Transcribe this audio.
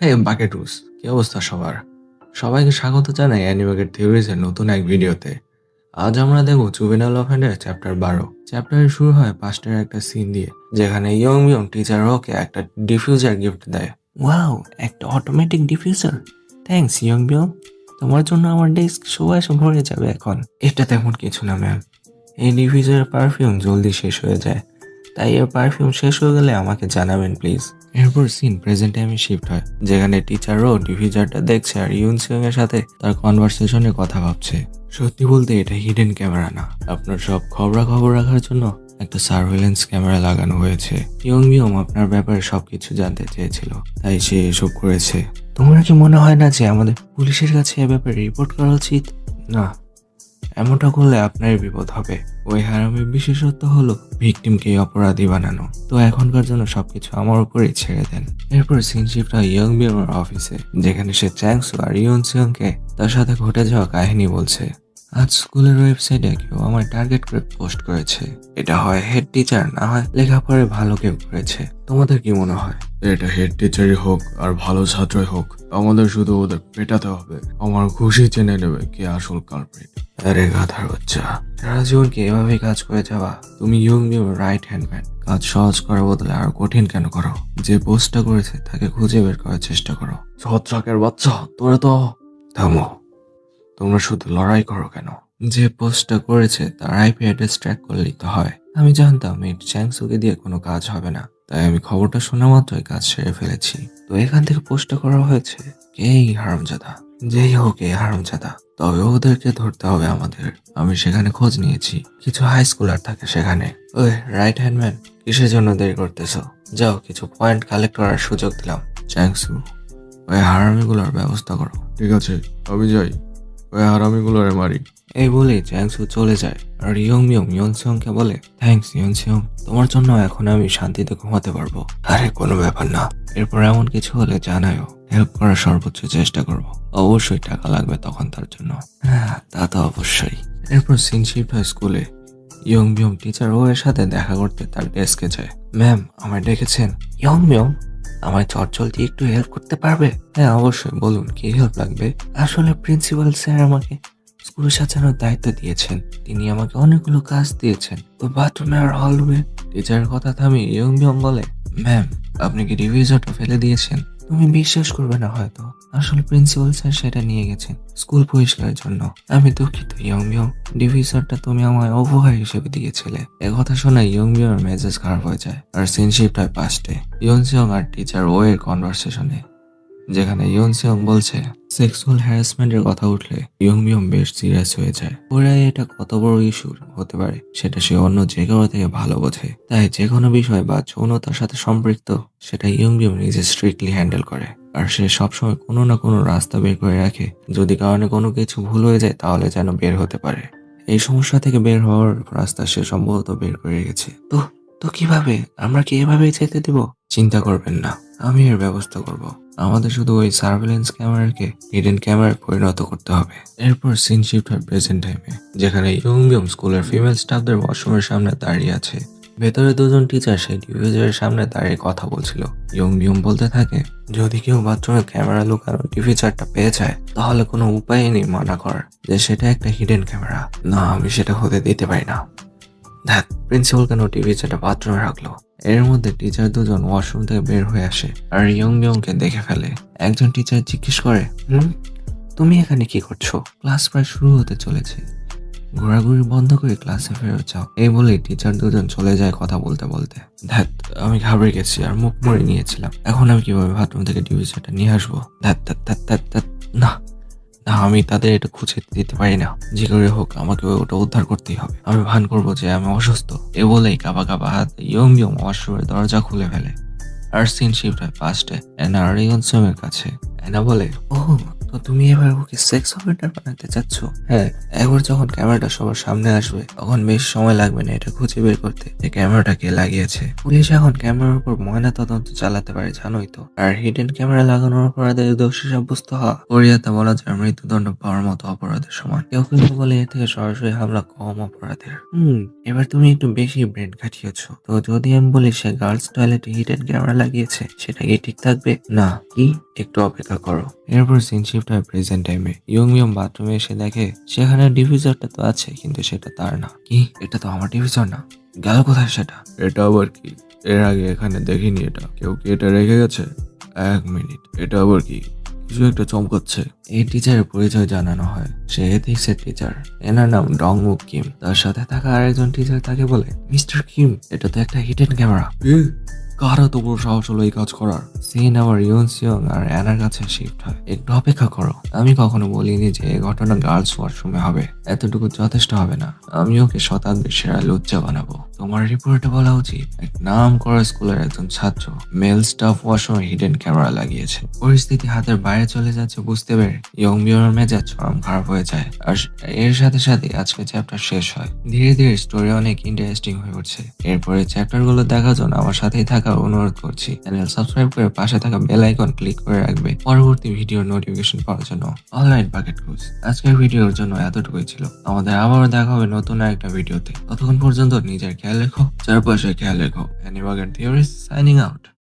হে বাকেটুস, কি অবস্থা সবার? সবাইকে স্বাগত জানাই অ্যানিমেটেড থিওরিজের নতুন এক ভিডিওতে। আজ আমরা দেখব জুভেনাইল অফেন্ডার চ্যাপ্টার 12। চ্যাপ্টারে শুরু হয় পাস্টের একটা সিন দিয়ে, যেখানে ইয়ং মিয়ং টিচার রোকে একটা ডিফিউজার গিফট দেয়। ওয়াও, একটা automatic diffuser! Thanks young Miyong, তোমার জন্য আমার ডেস্ক সুবাসে ভরে যাবে এখন। এটা তেমন কিছু না ম্যাম, এই ডিফিউজারের পারফিউম জলদি শেষ হয়ে যায়, তাই এর পারফিউম শেষ হয়ে গেলে আমাকে জানাবেন প্লিজ। এরপর সিন প্রেজেন্ট টাইমে শিফট হয়, যেখানে টিচারও ডিফিউজারটা দেখছে আর ইউন সিয়ং এর সাথে তার কনভারসেশনে কথা ভাবছে। সত্যি বলতে এটা হিডেন ক্যামেরা না, আপনার সব খবরাখবর রাখার জন্য একটা সার্ভেলেন্স ক্যামেরা লাগানো হয়েছে। ইয়ং মিয়ং আপনার ব্যাপারে সবকিছু জানতে চেয়েছিল, তাই সে এসব করেছে। তোমার কি মনে হয় না যে আমাদের পুলিশের কাছে এ ব্যাপারে রিপোর্ট করা উচিত? না, এমনটা করলে আপনারই বিপদ হবে। ওই হারামির বিশেষত্ব হলো ভিকটিমকে অপরাধী বানানো। তো এখনকার জন্য সবকিছু আমার উপরেই ছেড়ে দেন। এরপর সিন শিফট হয় ইয়ং বিয়ংয়ের অফিসে, যেখানে সে চ্যাংসু আর ইয়ন সিয়ংকে তার সাথে ঘটে যাওয়া কাহিনী বলছে। আজ স্কুলের ওয়েবসাইটে কেউ আমায় টার্গেট করে পোস্ট করেছে। এটা হয় হেড টিচার, না হয় লেখাপড়ায় ভালো কেউ করেছে। তোমাদের কি মনে হয়? এটা হেড টিচারই হোক আর ভালো ছাত্রই হোক, আমাদের শুধু ওদের পেটাতে হবে। আমার খুশি জেনে নেবে কে আসল কালপ্রিট। আরে গাধার বাচ্চা, সারা জীবনকে এভাবেই কাজ করে যাওয়া? তুমি ইয়ং বিয়ং রাইট হ্যান্ড ম্যান, কাজ সহজ করার বদলে আর কঠিন কেন করো? যে পোস্টটা করেছে তাকে খুঁজে বের করার চেষ্টা করো। ছত্রাকের বাচ্চা, তোরা তো থামো। তোমরা শুধু লড়াই করো কেন? যে পোস্টটা করেছে তার আইপি অ্যাড্রেস ট্র্যাক করলেই তো হয়। আমি জানতাম এই চ্যাংসুকে দিয়ে কোনো কাজ হবে না, তাই আমি খবরটা শোনা মাত্রই কাজ সেরে ফেলেছি। তো এখান থেকে পোস্টটা করা হয়েছে এই হারামজাদা, যেই হোক এই হারামজাদা, তবে ওদেরকে ধরতে হবে আমাদের। আমি সেখানে খোঁজ নিয়েছি, কিছু হাই স্কুলার থাকে সেখানে। ওই রাইট হ্যান্ড ম্যান, কিসের জন্য দেরি করতেছো? যাও, কিছু পয়েন্ট কালেক্ট করার সুযোগ দিলাম। চ্যাংসু, ওই হারামিগুলোর ব্যবস্থা করো। ঠিক আছে, আমি যাই, ওই হারামিগুলোরে মারি। এই বলে চ্যাংসু চলে যায় আর ইয়ং মিয়ং ইয়ন সিয়ংকে বলে, থ্যাঙ্কস ইয়ন সিয়ং, তোমার জন্য এখন আমি শান্তিতে ঘুমাতে পারবো। আরে কোনো ব্যাপার না, এরপর এমন কিছু হলে জানাও, হেল্প করার সর্বোচ্চ চেষ্টা করব। অবশ্যই টাকা লাগবে তখন তার জন্য। হ্যাঁ, তা তো অবশ্যই। এরপর সিন শিফট হয় স্কুলে। ইয়ং মিয়ং টিচার ও এর সাথে দেখা করতে তার ডেস্কে যায়। ম্যাম, আমায় ডেকেছেন? ইয়ং মিয়ং, আমায় চটজল দিয়ে একটু হেল্প করতে পারবে? হ্যাঁ অবশ্যই, বলুন কি হেল্প লাগবে? আসলে প্রিন্সিপাল স্যার আমাকে স্কুল সাজানোর দায়িত্ব দিয়েছেন। তিনি আমাকে অনেকগুলো কাজ দিয়েছেন, তো বাথরুমে আর হলরুমে। টিচারের কথা থামি ইয়ং মিয়ং বলে, ম্যাম, আপনি কি ডিভিজারটা ফেলে দিয়েছেন? তুমি বিশ্বাস করবে না হয়তো, আসলে প্রিন্সিপাল স্যার সেটা নিয়ে গেছেন স্কুল পরিষ্কারের জন্য। আমি দুঃখিত ইয়ং মিয়ং, ডিভিজারটা তুমি আমায় উপহার হিসেবে দিয়েছিলে। একথা শোনা ইয়ং মিয়ং মেজাজ খারাপ হয়ে যায় আর সিন শিফট হয় পাস্টে, ইয়ন সিয়ং আর টিচার ও এর কনভারসেশনে, যেখানে ইয়ন সিয়ং বলছে সেক্সুয়াল হ্যারাসমেন্টের কথা উঠলে ইয়ং মিয়ং বেশ সিরিয়াস হয়ে যায়। ওরা এটা কত বড় ইস্যু হতে পারে সেটা সে অন্য যে কারো থেকে ভালো বোঝে, তাই যে কোনো বিষয় বা যৌনতার সাথে সম্পৃক্ত সেটা ইয়ং মিয়ং নিজে স্ট্রিক্টলি হ্যান্ডেল করে। আর সে সবসময় কোনো না কোনো রাস্তা বের করে রাখে, যদি কারণে কোনো কিছু ভুল হয়ে যায় তাহলে যেন বের হতে পারে। এই সমস্যা থেকে বের হওয়ার রাস্তা সে সম্ভবত বের করে রেখেছে। তো তো কিভাবে? আমরা কি এভাবেই যেতে দেব? চিন্তা করবেন না, আমি এর ব্যবস্থা করব। আমাদের শুধু ওই সার্ভেলেন্স ক্যামেরাকে হিডেন ক্যামেরায় পরিণত করতে হবে। এরপর সিন শিফট হয় প্রেজেন্ট টাইমে, যেখানে ইয়ং বিয়ং স্কুলের ফিমেল স্টাফদের ওয়াশরুমের সামনে দাঁড়িয়ে আছে। ভেতরে দুজন টিচার সেই ডিভিজারের সামনে দাঁড়িয়ে কথা বলছিল। ইয়ং বিয়ং বলতে থাকে, যদি কেউ বাথরুমে ক্যামেরা লুকানো ডিভিজারটা পেয়ে যায় তাহলে কোনো উপায় নেই মানা করার যে সেটা একটা হিডেন ক্যামেরা। না, আমি সেটা হতে দিতে পারি না। ধ্যাত, প্রিন্সিপাল কেন ডিভিজারটা বাথরুমে রাখলো? এর মধ্যে টিচার দুজন ওয়াশরুম থেকে বের হয়ে আসে আর ইয়ং বিয়ংকে দেখে ফেলে। একজন টিচার জিজ্ঞেস করে, তুমি এখানে কি করছো? ক্লাস প্রায় শুরু হতে চলেছে, ঘোরাঘুরি বন্ধ করে ক্লাসে ফেরত যাও। এই বলেই টিচার দুজন চলে যায় কথা বলতে বলতে। ধ্যাত, আমি ঘাবড়ে গেছি আর মুখ মরে নিয়েছিলাম। এখন আমি কিভাবে বাথরুম থেকে ডিভিজারটা নিয়ে আসবো? ধ্যাত ধ্যাত ধ্যাত ধ্যাত ধ্যাত, না না, আমি তাদের এটা খুঁজে দিতে পারি না। যে করে হোক আমাকে ওটা উদ্ধার করতেই হবে। আমি ভান করবো যে আমি অসুস্থ। এ বলেই কাবা কাবা হাত ইয়ং বিয়ং ওয়াশরুমের দরজা খুলে ফেলে। আর সিন শিফট হয় পাস্টে অ্যানা আর ইয়ন সিয়ং এর কাছে। অ্যানা বলে, ও, তো তো তুমি এবার ওকে সেক্স অফেন্ডার বানাতে চাচ্ছ? হ্যাঁ, একবার যখন ক্যামেরাটা সবার সামনে আসবে তখন বেশি সময় লাগবে না এটা খুঁজে বের করতে যে ক্যামেরাটা কে লাগিয়েছে। পুলিশ এখন ক্যামেরার উপর ময়না তদন্ত চালাতে পারে জানোই তো। আর হিডেন ক্যামেরা লাগানোর অপরাধে দোষী সাব্যস্ত হওয়া কোরিয়াতে বলা যায় মৃত্যুদণ্ড পাওয়ার মতো অপরাধের সমান। কেউ কিন্তু বলে এর থেকে সরাসরি হামলা কম অপরাধের। এবার তুমি একটু বেশি ব্রেন খাটিয়েছো। তো যদি আমি বলি সে গার্লস টয়লেটে হিডেন ক্যামেরা লাগিয়েছে, সেটা কি ঠিক থাকবে? না। কি? একটু অপেক্ষা করো। এরপর সিন শিফট হয় প্রেজেন্ট টাইমে। ইয়ং বাথরুমে এসে দেখে সেখানে ডিফিউজারটা তো আছে কিন্তু সেটা তার না। কি? এটা তো আমার ডিফিউজার না, গেল কোথায় সেটা? এটা আবার কি? এর আগে এখানে দেখিনি এটা। কেউ কি এটা রেখে গেছে? এক মিনিট, এটা আবার কি? কিছু একটা চমকাচ্ছে। এই টিচারের পরিচয় জানানো হয়। সে এথিক্সের টিচার। এনার নাম ডংউক কিম। তার সাথে থাকা আরেকজন টিচার তাকে বলে, মিস্টার কিম, এটা তো একটা হিডেন ক্যামেরা। কারা তো বড় সাহস হলো এই কাজ করার? সিন আবার ইয়ং আর অ্যানার কাছে শিফট হয়। একটু অপেক্ষা করো, আমি কখনো বলিনি যে এই ঘটনা গার্লস ওয়াশরুমে হবে। এতটুকু যথেষ্ট হবে না। আমি ওকে শতাব্দীর সেরা লজ্জা বানাবো। তোমার রিপোর্টে বলা উচিত এক নাম করা স্কুলের একজন ছাত্র মেল স্টাফ ওয়াশরুমে হিডেন ক্যামেরা লাগিয়েছে। পরিস্থিতি হাতের বাইরে চলে যাচ্ছে বুঝতে পেরে ইয়ং বিয়র মেজাজ চরম খারাপ হয়ে যায়। আর এর সাথে সাথে আজকে চ্যাপ্টার শেষ হয়। ধীরে ধীরে স্টোরি অনেক ইন্টারেস্টিং হয়ে উঠছে। এরপরে চ্যাপ্টার গুলো দেখার জন্য আমার সাথেই থাকার অনুরোধ করছি। চ্যানেল সাবস্ক্রাইব করে পাশে থাকা বেল আইকন ক্লিক করে রাখবে পরবর্তী ভিডিওর নোটিফিকেশন পাওয়ার জন্য। অলরাইট বাকেট ক্রুজ, আজকের ভিডিওর জন্য এতটুকুই ছিল। আমাদের আবারও দেখা হবে নতুন একটা ভিডিওতে। ততক্ষণ পর্যন্ত নিজের খেয়াল রেখো, চারপাশে খেয়াল রেখো। অ্যানিমাগেন থিওরিস সাইনিং আউট।